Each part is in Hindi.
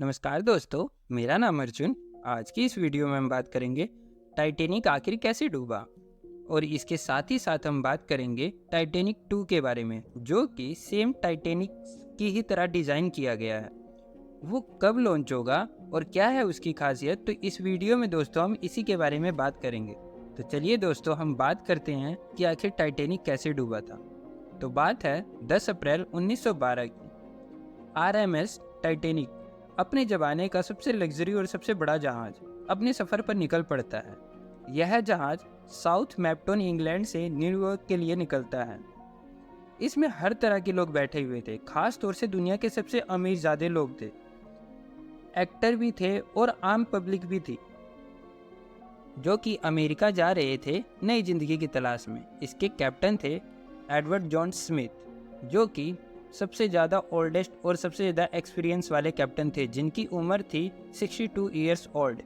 नमस्कार दोस्तों, मेरा नाम अर्जुन। आज की इस वीडियो में हम बात करेंगे टाइटैनिक आखिर कैसे डूबा। और इसके साथ ही साथ हम बात करेंगे टाइटैनिक 2 के बारे में, जो कि सेम टाइटैनिक की ही तरह डिज़ाइन किया गया है। वो कब लॉन्च होगा और क्या है उसकी खासियत, तो इस वीडियो में दोस्तों हम इसी के बारे में बात करेंगे। तो चलिए दोस्तों, हम बात करते हैं कि आखिर टाइटैनिक कैसे डूबा था। तो बात है 10 अप्रैल 1912 की। आरएमएस टाइटैनिक अपने ज़माने का सबसे लग्जरी और सबसे बड़ा जहाज अपने सफ़र पर निकल पड़ता है। यह जहाज साउथ मैप्टन इंग्लैंड से न्यूयॉर्क के लिए निकलता है। इसमें हर तरह के लोग बैठे हुए थे, खास तौर से दुनिया के सबसे अमीर ज़्यादा लोग थे, एक्टर भी थे और आम पब्लिक भी थी, जो कि अमेरिका जा रहे थे नई जिंदगी की तलाश में। इसके कैप्टन थे एडवर्ड जॉन स्मिथ, जो कि सबसे ज़्यादा ओल्डेस्ट और सबसे ज़्यादा एक्सपीरियंस वाले कैप्टन थे, जिनकी उम्र थी 62 ईयर्स ओल्ड।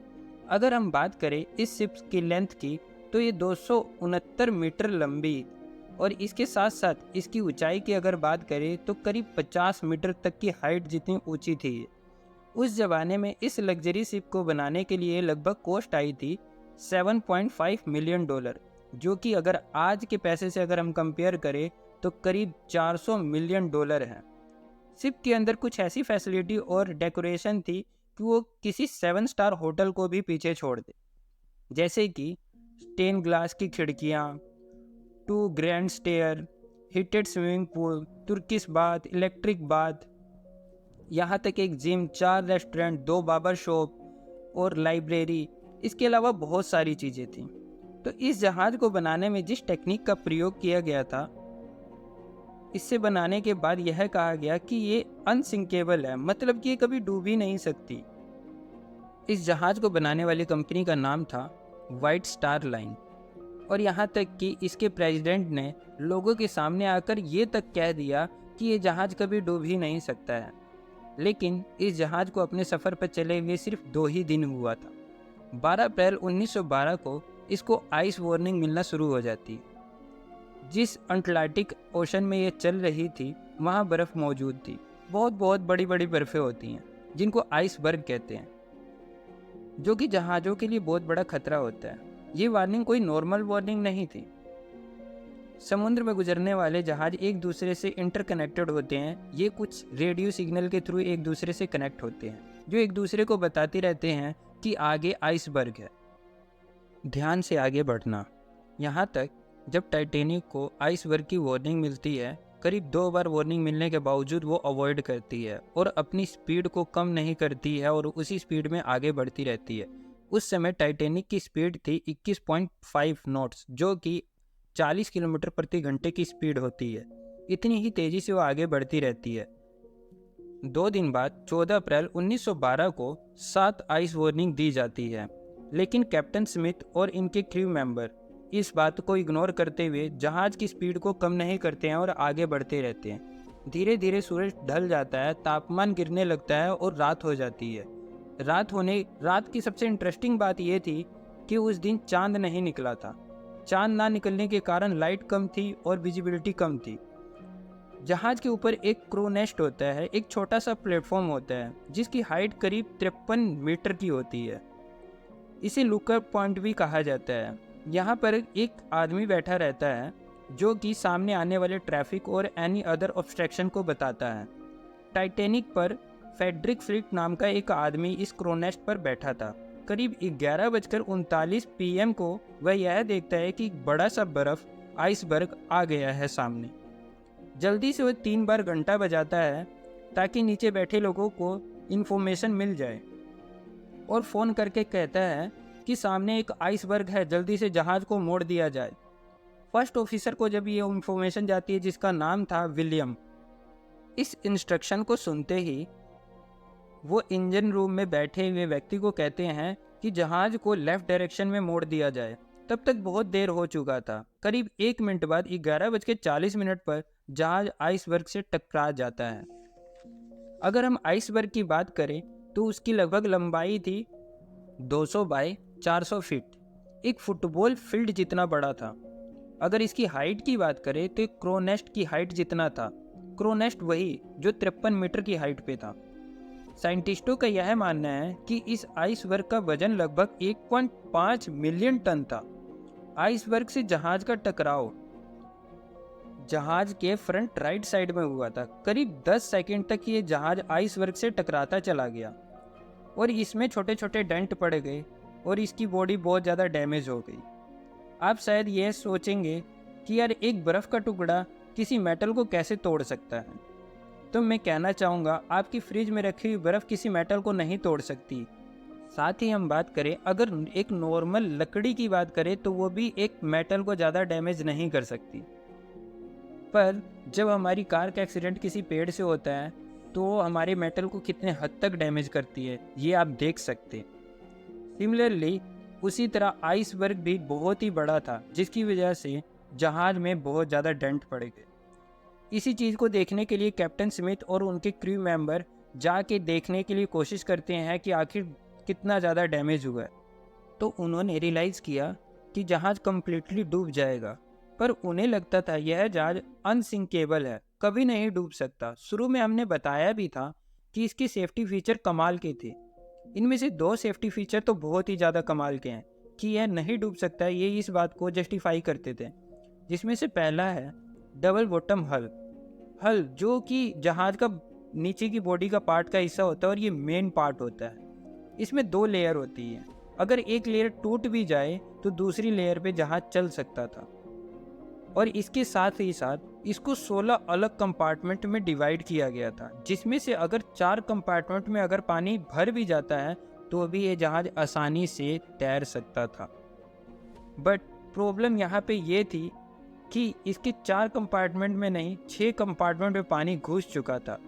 अगर हम बात करें इस शिप की लेंथ की, तो ये 269 मीटर लंबी, और इसके साथ साथ इसकी ऊंचाई की अगर बात करें तो करीब 50 मीटर तक की हाइट जितनी ऊंची थी ये। उस ज़माने में इस लग्जरी शिप को बनाने के लिए लगभग कॉस्ट आई थी 7.5 मिलियन डॉलर, जो कि अगर आज के पैसे से अगर हम कंपेयर करें तो करीब 400 मिलियन डॉलर है। शिप के अंदर कुछ ऐसी फैसिलिटी और डेकोरेशन थी कि वो किसी 7 स्टार होटल को भी पीछे छोड़ दे, जैसे कि स्टेन ग्लास की खिड़कियाँ, 2 grand stair, heated swimming pool, Turkish bath, electric bath, यहाँ तक एक जिम, 4 रेस्टोरेंट, 2 बार्बर शॉप और लाइब्रेरी। इसके अलावा बहुत सारी चीज़ें थीं। तो इस जहाज़ को बनाने में जिस टेक्निक का प्रयोग किया गया था, इससे बनाने के बाद यह कहा गया कि ये अनसिंकेबल है, मतलब कि ये कभी डूब ही नहीं सकती। इस जहाज़ को बनाने वाली कंपनी का नाम था वाइट स्टार लाइन, और यहाँ तक कि इसके प्रेसिडेंट ने लोगों के सामने आकर ये तक कह दिया कि ये जहाज़ कभी डूब ही नहीं सकता है। लेकिन इस जहाज़ को अपने सफ़र पर चले हुए सिर्फ 2 ही दिन हुआ था। 12 अप्रैल 1912 को इसको आइस वार्निंग मिलना शुरू हो जाती है। जिस अटलांटिक ओशन में ये चल रही थी, वहाँ बर्फ़ मौजूद थी। बहुत बहुत बड़ी बड़ी बर्फ़ें होती हैं, जिनको आइसबर्ग कहते हैं, जो कि जहाज़ों के लिए बहुत बड़ा खतरा होता है। ये वार्निंग कोई नॉर्मल वार्निंग नहीं थी। समुद्र में गुजरने वाले जहाज एक दूसरे से इंटरकनेक्टेड होते हैं। ये कुछ रेडियो सिग्नल के थ्रू एक दूसरे से कनेक्ट होते हैं, जो एक दूसरे को बताते रहते हैं कि आगे आइसबर्ग है, ध्यान से आगे बढ़ना। यहाँ तक जब टाइटैनिक को आइसबर्ग की वार्निंग मिलती है, करीब 2 बार वार्निंग मिलने के बावजूद वो अवॉइड करती है और अपनी स्पीड को कम नहीं करती है और उसी स्पीड में आगे बढ़ती रहती है। उस समय टाइटैनिक की स्पीड थी 21.5 नॉट्स, जो कि 40 किलोमीटर प्रति घंटे की स्पीड होती है। इतनी ही तेज़ी से वो आगे बढ़ती रहती है। 2 दिन बाद 14 अप्रैल 1912 को 7 आइस वार्निंग दी जाती है, लेकिन कैप्टन स्मिथ और इनके क्रू मेंबर इस बात को इग्नोर करते हुए जहाज़ की स्पीड को कम नहीं करते हैं और आगे बढ़ते रहते हैं। धीरे धीरे सूरज ढल जाता है, तापमान गिरने लगता है और रात हो जाती है। रात की सबसे इंटरेस्टिंग बात यह थी कि उस दिन चांद नहीं निकला था। चांद ना निकलने के कारण लाइट कम थी और विजिबिलिटी कम थी। जहाज के ऊपर एक क्रू नेस्ट होता है, एक छोटा सा प्लेटफॉर्म होता है, जिसकी हाइट करीब 53 मीटर की होती है। इसे लुकअप पॉइंट भी कहा जाता है। यहाँ पर एक आदमी बैठा रहता है, जो कि सामने आने वाले ट्रैफिक और एनी अदर ऑब्स्ट्रक्शन को बताता है। टाइटैनिक पर फेडरिक फ्लिट नाम का एक आदमी इस क्रोनेस्ट पर बैठा था। करीब 11:39 PM को वह यह देखता है कि बड़ा सा बर्फ आइसबर्ग आ गया है सामने। जल्दी से वह 3 बार घंटा बजाता है ताकि नीचे बैठे लोगों को इन्फॉर्मेशन मिल जाए, और फ़ोन करके कहता है कि सामने एक आइसबर्ग है, जल्दी से जहाज़ को मोड़ दिया जाए। फर्स्ट ऑफिसर को जब ये इन्फॉर्मेशन जाती है, जिसका नाम था विलियम, इस इंस्ट्रक्शन को सुनते ही वो इंजन रूम में बैठे हुए व्यक्ति को कहते हैं कि जहाज़ को लेफ़्ट डायरेक्शन में मोड़ दिया जाए। तब तक बहुत देर हो चुका था। करीब 1 मिनट बाद 11:40 पर जहाज़ आइसबर्ग से टकरा जाता है। अगर हम आइसबर्ग की बात करें तो उसकी लगभग लंबाई थी 200 बाय 400 फीट, एक फुटबॉल फील्ड जितना बड़ा था। अगर इसकी हाइट की बात करें तो एक क्रोनेस्ट की हाइट जितना था। क्रोनेस्ट वही जो 53 मीटर की हाइट पे था। साइंटिस्टों का यह मानना है कि इस आइसबर्ग का वजन लगभग 1.5 मिलियन टन था। आइसबर्ग से जहाज का टकराव जहाज के फ्रंट राइट साइड में हुआ था। करीब 10 सेकंड तक ये जहाज आइसबर्ग से टकराता चला गया और इसमें छोटे छोटे डेंट पड़ गए और इसकी बॉडी बहुत ज़्यादा डैमेज हो गई। आप शायद ये सोचेंगे कि यार एक बर्फ़ का टुकड़ा किसी मेटल को कैसे तोड़ सकता है, तो मैं कहना चाहूँगा आपकी फ्रिज में रखी हुई बर्फ़ किसी मेटल को नहीं तोड़ सकती। साथ ही हम बात करें अगर एक नॉर्मल लकड़ी की बात करें तो वो भी एक मेटल को ज़्यादा डैमेज नहीं कर सकती। पर जब हमारी कार का एक्सीडेंट किसी पेड़ से होता है तो वो हमारे मेटल को कितने हद तक डैमेज करती है ये आप देख सकते। सिमिलरली उसी तरह आइसबर्ग भी बहुत ही बड़ा था जिसकी वजह से जहाज में बहुत ज़्यादा डेंट पड़ गए। इसी चीज़ को देखने के लिए कैप्टन स्मिथ और उनके क्रू मेंबर जाके देखने के लिए कोशिश करते हैं कि आखिर कितना ज़्यादा डैमेज हुआ है। तो उन्होंने रियलाइज़ किया कि जहाज़ कम्प्लीटली डूब जाएगा, पर उन्हें लगता था यह जहाज़ अनसिंकेबल है, कभी नहीं डूब सकता। शुरू में हमने बताया भी था कि इसके सेफ्टी फीचर कमाल के थे। इनमें से 2 सेफ्टी फीचर तो बहुत ही ज़्यादा कमाल के हैं कि यह नहीं डूब सकता, ये इस बात को जस्टिफाई करते थे। जिसमें से पहला है डबल बॉटम हल जो कि जहाज़ का नीचे की बॉडी का पार्ट का हिस्सा होता है और ये मेन पार्ट होता है। इसमें 2 लेयर होती है, अगर एक लेयर टूट भी जाए तो दूसरी लेयर पे जहाज़ चल सकता था। और इसके साथ ही साथ इसको 16 अलग कंपार्टमेंट में डिवाइड किया गया था, जिसमें से अगर 4 कंपार्टमेंट में अगर पानी भर भी जाता है तो भी ये जहाज़ आसानी से तैर सकता था। बट प्रॉब्लम यहाँ पे ये थी कि इसके 4 कंपार्टमेंट में नहीं 6 कंपार्टमेंट में पानी घुस चुका था,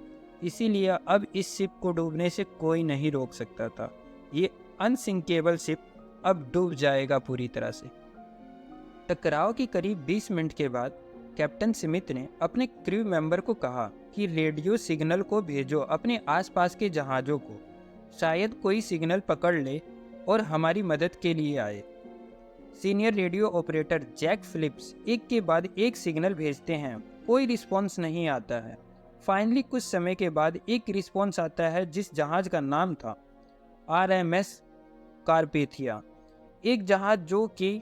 इसीलिए अब इस शिप को डूबने से कोई नहीं रोक सकता था। ये अनसिंकेबल शिप अब डूब जाएगा पूरी तरह से। टकराव के करीब 20 मिनट के बाद कैप्टन स्मिथ ने अपने क्रू मेंबर को कहा कि रेडियो सिग्नल को भेजो अपने आसपास के जहाज़ों को, शायद कोई सिग्नल पकड़ ले और हमारी मदद के लिए आए। Senior radio operator Jack Phillips एक के बाद एक सिग्नल भेजते हैं, कोई रिस्पॉन्स नहीं आता है। फाइनली कुछ समय के बाद एक रिस्पॉन्स आता है जिस जहाज़ का नाम था RMS कारपेथिया। एक जहाज़ जो कि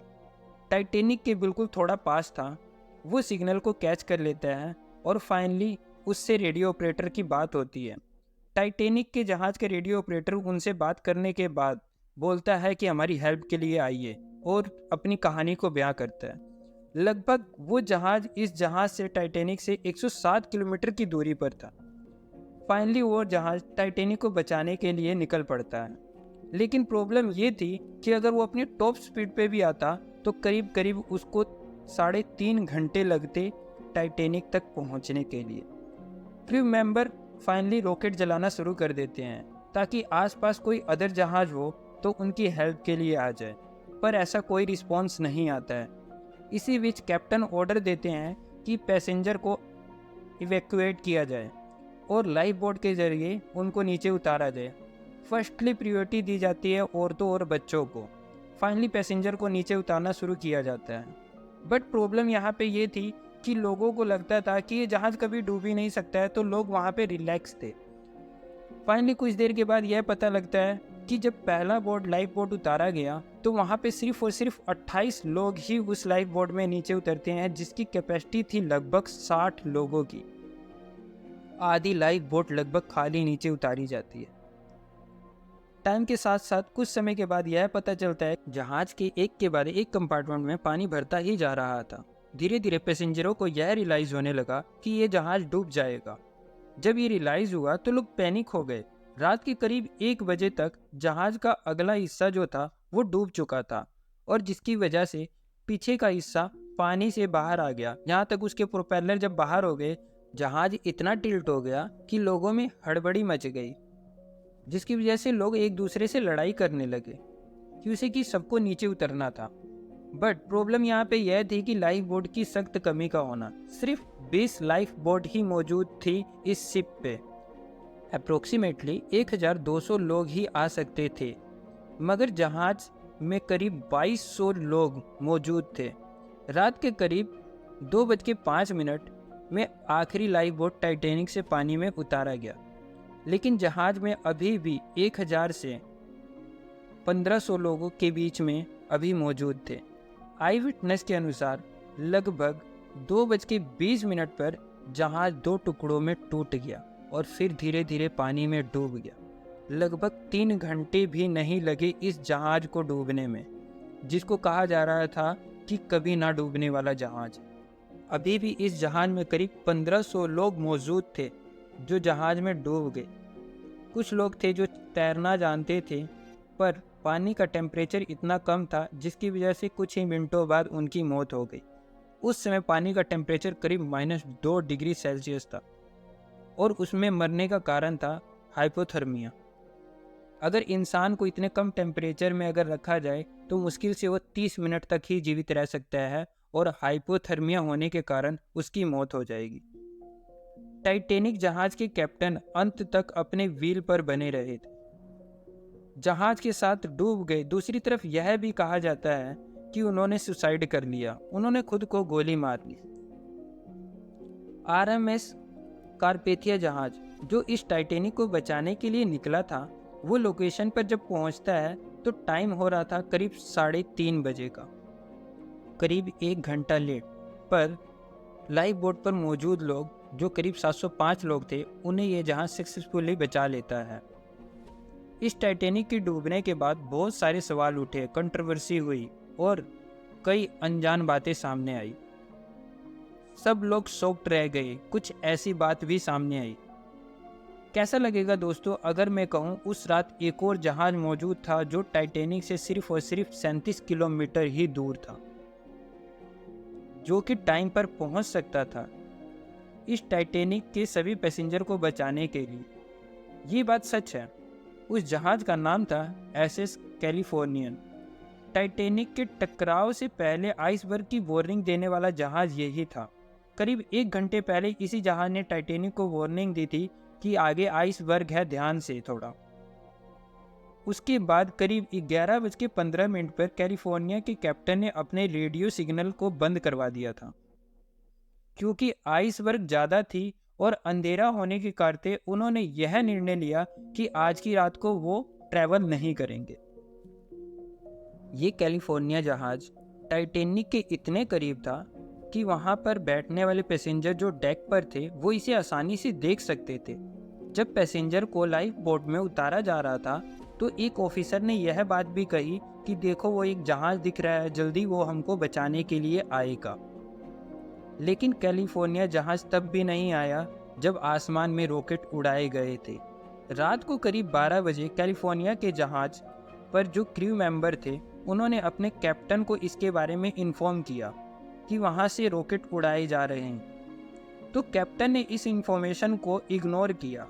टाइटेनिक के बिल्कुल थोड़ा पास था, वो सिग्नल को कैच कर लेता है और फाइनली उससे रेडियो ऑपरेटर की बात होती है। टाइटेनिक के जहाज़ के रेडियो ऑपरेटर उनसे बात करने के बाद बोलता है कि हमारी हेल्प के लिए आइए और अपनी कहानी को बयां करता है। लगभग वो जहाज़ इस जहाज़ से टाइटेनिक से 107 किलोमीटर की दूरी पर था। फाइनली वो जहाज़ टाइटेनिक को बचाने के लिए निकल पड़ता है, लेकिन प्रॉब्लम ये थी कि अगर वो अपनी टॉप स्पीड पे भी आता तो करीब करीब उसको 3.5 घंटे लगते टाइटेनिक तक पहुंचने के लिए। क्रू मेंबर फाइनली रॉकेट जलाना शुरू कर देते हैं ताकि आसपास कोई अदर जहाज़ हो तो उनकी हेल्प के लिए आ जाए, पर ऐसा कोई रिस्पॉन्स नहीं आता है। इसी बीच कैप्टन ऑर्डर देते हैं कि पैसेंजर को इवैक्यूएट किया जाए और लाइफ बोट के जरिए उनको नीचे उतारा जाए। फर्स्टली प्रायोरिटी दी जाती है औरतों और बच्चों को। फाइनली पैसेंजर को नीचे उतारना शुरू किया जाता है। बट प्रॉब्लम यहाँ पे ये थी कि लोगों को लगता था कि ये जहाज़ कभी डूब ही नहीं सकता है, तो लोग वहाँ पे रिलैक्स थे। फाइनली कुछ देर के बाद यह पता लगता है कि जब पहला बोट लाइफ बोट उतारा गया तो वहाँ पे सिर्फ और सिर्फ 28 लोग ही उस लाइफ बोट में नीचे उतरते हैं, जिसकी कैपेसिटी थी लगभग 60 लोगों की। आधी लाइफ बोट लगभग खाली नीचे उतारी जाती है। टाइम के साथ साथ कुछ समय के बाद यह पता चलता है जहाज के एक के बाद एक कंपार्टमेंट में पानी भरता ही जा रहा था। धीरे धीरे पैसेंजरों को यह रियलाइज होने लगा कि ये जहाज डूब जाएगा। जब ये रियलाइज हुआ तो लोग पैनिक हो गए। रात के करीब 1 बजे तक जहाज का अगला हिस्सा जो था वो डूब चुका था और जिसकी वजह से पीछे का हिस्सा पानी से बाहर आ गया। यहाँ तक उसके प्रोपेलर जब बाहर हो गए, जहाज इतना टिल्ट हो गया कि लोगों में हड़बड़ी मच गई, जिसकी वजह से लोग एक दूसरे से लड़ाई करने लगे क्योंकि सबको नीचे उतरना था। बट प्रॉब्लम यहाँ पे यह थी कि लाइफ बोट की सख्त कमी का होना। सिर्फ 20 लाइफ बोट ही मौजूद थी इस शिप पे। अप्रोक्सीमेटली 1200 लोग ही आ सकते थे, मगर जहाज में करीब 2200 लोग मौजूद थे। रात के करीब 2:05 में आखिरी लाइफ बोट टाइटैनिक से पानी में उतारा गया। लेकिन जहाज में अभी भी 1000 से 1500 लोगों के बीच में अभी मौजूद थे। आई विटनेस के अनुसार लगभग 2:20 पर जहाज 2 टुकड़ों में टूट गया और फिर धीरे धीरे पानी में डूब गया। लगभग 3 घंटे भी नहीं लगे इस जहाज को डूबने में, जिसको कहा जा रहा था कि कभी ना डूबने वाला जहाज। अभी भी इस जहाज में करीब 1500 लोग मौजूद थे जो जहाज में डूब गए। कुछ लोग थे जो तैरना जानते थे, पर पानी का टेम्परेचर इतना कम था जिसकी वजह से कुछ ही मिनटों बाद उनकी मौत हो गई। उस समय पानी का टेम्परेचर करीब -2 डिग्री सेल्सियस था और उसमें मरने का कारण था हाइपोथर्मिया। अगर इंसान को इतने कम टेम्परेचर में अगर रखा जाए तो मुश्किल से वो 30 मिनट तक ही जीवित रह सकता है और हाइपोथर्मिया होने के कारण उसकी मौत हो जाएगी। टाइटैनिक जहाज के कैप्टन अंत तक अपने व्हील पर बने रहे थे, जहाज के साथ डूब गए। दूसरी तरफ यह भी कहा जाता है कि उन्होंने सुसाइड कर लिया, उन्होंने खुद को गोली मार ली। RMS कारपेथिया जहाज जो इस टाइटैनिक को बचाने के लिए निकला था, वो लोकेशन पर जब पहुंचता है तो टाइम हो रहा था करीब 3:30 बजे का, करीब 1 घंटा लेट। पर लाइफ बोट पर मौजूद लोग जो करीब 705 लोग थे, उन्हें यह जहाज सक्सेसफुली बचा लेता है। इस टाइटैनिक के डूबने के बाद बहुत सारे सवाल उठे, कंट्रोवर्सी हुई और कई अनजान बातें सामने आई। सब लोग शॉक्ड रह गए, कुछ ऐसी बात भी सामने आई। कैसा लगेगा दोस्तों अगर मैं कहूँ उस रात एक और जहाज मौजूद था जो टाइटैनिक से सिर्फ और सिर्फ 37 किलोमीटर ही दूर था, जो कि टाइम पर पहुंच सकता था इस टाइटैनिक के सभी पैसेंजर को बचाने के लिए। ये बात सच है। उस जहाज का नाम था SS कैलिफोर्नियन। टाइटैनिक के टकराव से पहले आइसबर्ग की वार्निंग देने वाला जहाज यही था। करीब 1 घंटे पहले इसी जहाज ने टाइटैनिक को वार्निंग दी थी कि आगे आइसबर्ग है, ध्यान से थोड़ा। उसके बाद करीब 11:15 पर कैलिफोर्निया के कैप्टन ने अपने रेडियो सिग्नल को बंद करवा दिया था, क्योंकि आइसबर्ग ज़्यादा थी और अंधेरा होने के कारण उन्होंने यह निर्णय लिया कि आज की रात को वो ट्रैवल नहीं करेंगे। ये कैलिफोर्निया जहाज टाइटैनिक के इतने करीब था कि वहाँ पर बैठने वाले पैसेंजर जो डेक पर थे वो इसे आसानी से देख सकते थे। जब पैसेंजर को लाइफ बोट में उतारा जा रहा था तो एक ऑफिसर ने यह बात भी कही कि देखो वो एक जहाज दिख रहा है, जल्दी वो हमको बचाने के लिए आएगा। लेकिन कैलिफोर्निया जहाज तब भी नहीं आया जब आसमान में रॉकेट उड़ाए गए थे। रात को करीब 12 बजे कैलिफोर्निया के जहाज पर जो क्रू मेंबर थे उन्होंने अपने कैप्टन को इसके बारे में इन्फॉर्म किया कि वहाँ से रॉकेट उड़ाए जा रहे हैं। तो कैप्टन ने इस इंफॉर्मेशन को इग्नोर किया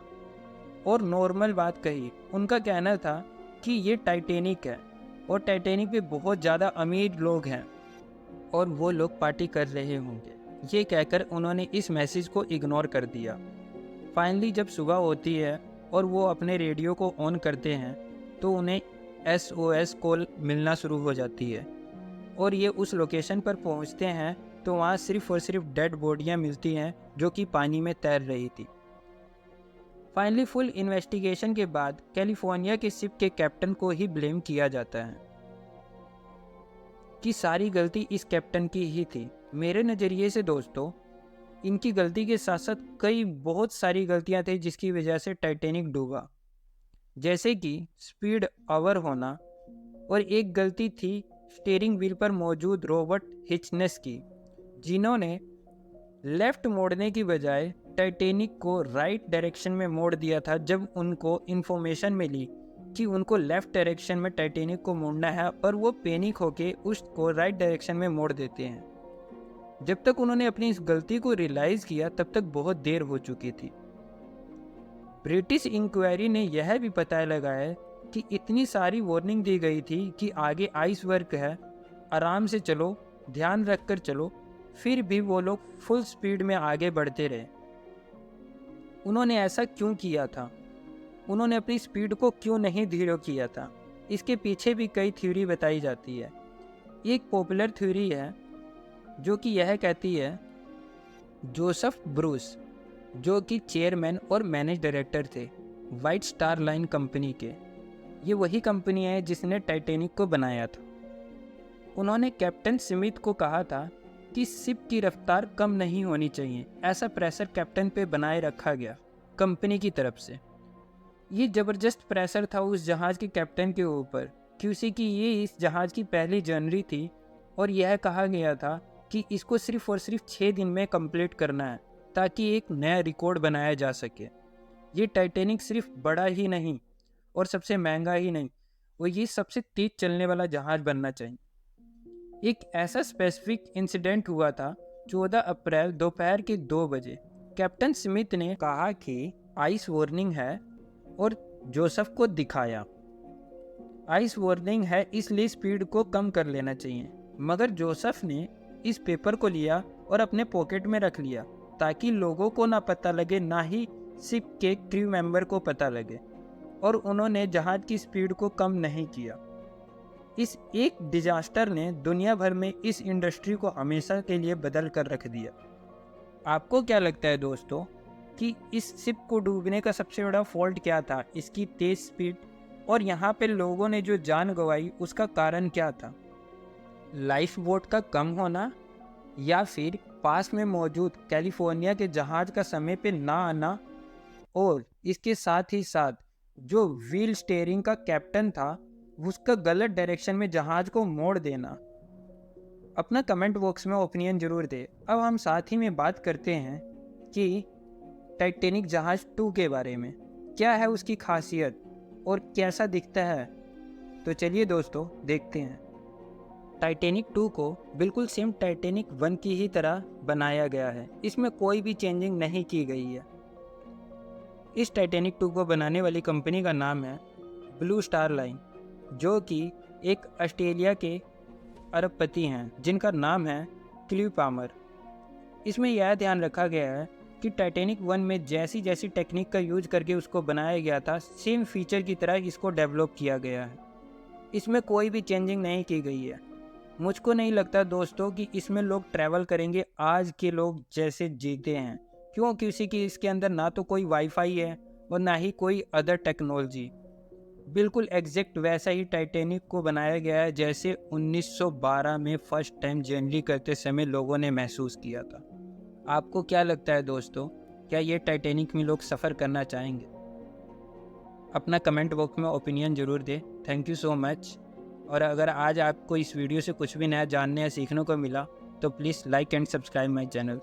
और नॉर्मल बात कही। उनका कहना था कि ये टाइटैनिक है और टाइटैनिक पे बहुत ज़्यादा अमीर लोग हैं और वो लोग पार्टी कर रहे होंगे। ये कहकर उन्होंने इस मैसेज को इग्नोर कर दिया। फाइनली जब सुबह होती है और वो अपने रेडियो को ऑन करते हैं तो उन्हें SOS कॉल मिलना शुरू हो जाती है और ये उस लोकेशन पर पहुंचते हैं तो वहाँ सिर्फ और सिर्फ डेड बॉडियाँ मिलती हैं जो कि पानी में तैर रही थी। फाइनली फुल इन्वेस्टिगेशन के बाद कैलिफोर्निया के शिप के कैप्टन को ही ब्लेम किया जाता है कि सारी गलती इस कैप्टन की ही थी। मेरे नज़रिए से दोस्तों, इनकी गलती के साथ साथ कई बहुत सारी गलतियां थी जिसकी वजह से टाइटैनिक डूबा, जैसे कि स्पीड ओवर होना, और एक गलती थी स्टीयरिंग व्हील पर मौजूद रॉबर्ट हिचनेस की, जिन्होंने लेफ्ट मोड़ने की बजाय टाइटैनिक को राइट डायरेक्शन में मोड़ दिया था जब उनको इन्फॉर्मेशन मिली कि उनको लेफ्ट डायरेक्शन में टाइटैनिक को मोड़ना है, और वो पैनिक होके उसको राइट डायरेक्शन में मोड़ देते हैं। जब तक उन्होंने अपनी इस गलती को रियलाइज़ किया तब तक बहुत देर हो चुकी थी। ब्रिटिश इंक्वायरी ने यह भी पता लगाया कि इतनी सारी वार्निंग दी गई थी कि आगे आइसबर्ग है, आराम से चलो, ध्यान रखकर चलो, फिर भी वो लोग फुल स्पीड में आगे बढ़ते रहे। उन्होंने ऐसा क्यों किया था? उन्होंने अपनी स्पीड को क्यों नहीं धीरे किया था? इसके पीछे भी कई थ्योरी बताई जाती है। एक पॉपुलर थ्योरी है जो कि यह कहती है जोसेफ ब्रूस, जो कि चेयरमैन और मैनेज डायरेक्टर थे, वाइट स्टार लाइन कंपनी के। ये वही कंपनी है जिसने टाइटैनिक को बनाया था। उन्होंने कैप्टन स्मिथ को कहा था कि शिप की रफ्तार कम नहीं होनी चाहिए, ऐसा प्रेशर कैप्टन पे बनाए रखा गया कंपनी की तरफ से। ये ज़बरदस्त प्रेशर था उस जहाज़ के कैप्टन के ऊपर, क्योंकि कि ये इस जहाज़ की पहली जर्नी थी और यह कहा गया था कि इसको सिर्फ और सिर्फ 6 दिन में कंप्लीट करना है ताकि एक नया रिकॉर्ड बनाया जा सके। ये टाइटैनिक सिर्फ बड़ा ही नहीं और सबसे महंगा ही नहीं, वो ये सबसे तेज चलने वाला जहाज़ बनना चाहिए। एक ऐसा स्पेसिफिक इंसिडेंट हुआ था 14 अप्रैल दोपहर के 2 बजे। कैप्टन स्मिथ ने कहा कि आइस वार्निंग है और जोसेफ को दिखाया। आइस वार्निंग है इसलिए स्पीड को कम कर लेना चाहिए, मगर जोसेफ ने इस पेपर को लिया और अपने पॉकेट में रख लिया ताकि लोगों को ना पता लगे, ना ही शिप के क्रू मेंबर को पता लगे, और उन्होंने जहाज की स्पीड को कम नहीं किया। इस एक डिजास्टर ने दुनिया भर में इस इंडस्ट्री को हमेशा के लिए बदल कर रख दिया। आपको क्या लगता है दोस्तों कि इस शिप को डूबने का सबसे बड़ा फॉल्ट क्या था? इसकी तेज स्पीड और यहाँ पे लोगों ने जो जान गंवाई उसका कारण क्या था? लाइफ बोट का कम होना, या फिर पास में मौजूद कैलिफोर्निया के जहाज का समय पे ना आना, और इसके साथ ही साथ जो व्हील स्टीयरिंग का कैप्टन था उसका गलत डायरेक्शन में जहाज को मोड़ देना? अपना कमेंट बॉक्स में ओपिनियन जरूर दे। अब हम साथ ही में बात करते हैं कि टाइटैनिक जहाज 2 के बारे में। क्या है उसकी खासियत और कैसा दिखता है? तो चलिए दोस्तों देखते हैं। टाइटैनिक 2 को बिल्कुल सेम टाइटैनिक 1 की ही तरह बनाया गया है, इसमें कोई भी चेंजिंग नहीं की गई है। इस टाइटैनिक 2 को बनाने वाली कंपनी का नाम है ब्लू स्टार लाइन, जो कि एक ऑस्ट्रेलिया के अरबपति हैं जिनका नाम है क्ल्यू पामर। इसमें यह ध्यान रखा गया है कि टाइटैनिक 1 में जैसी जैसी टेक्निक का यूज करके उसको बनाया गया था, सेम फीचर की तरह इसको डेवलप किया गया है। इसमें कोई भी चेंजिंग नहीं की गई है। मुझको नहीं लगता दोस्तों कि इसमें लोग ट्रैवल करेंगे आज के लोग जैसे जीते हैं, क्योंकि इसके अंदर ना तो कोई वाईफाई है और ना ही कोई अदर टेक्नोलॉजी। बिल्कुल एग्जैक्ट वैसा ही टाइटैनिक को बनाया गया है जैसे 1912 में फर्स्ट टाइम जर्नी करते समय लोगों ने महसूस किया था। आपको क्या लगता है दोस्तों, क्या ये टाइटैनिक में लोग सफ़र करना चाहेंगे? अपना कमेंट बॉक्स में ओपिनियन ज़रूर दें। Thank you so much. और अगर आज आपको इस वीडियो से कुछ भी नया जानने या सीखने को मिला तो please like and subscribe my channel.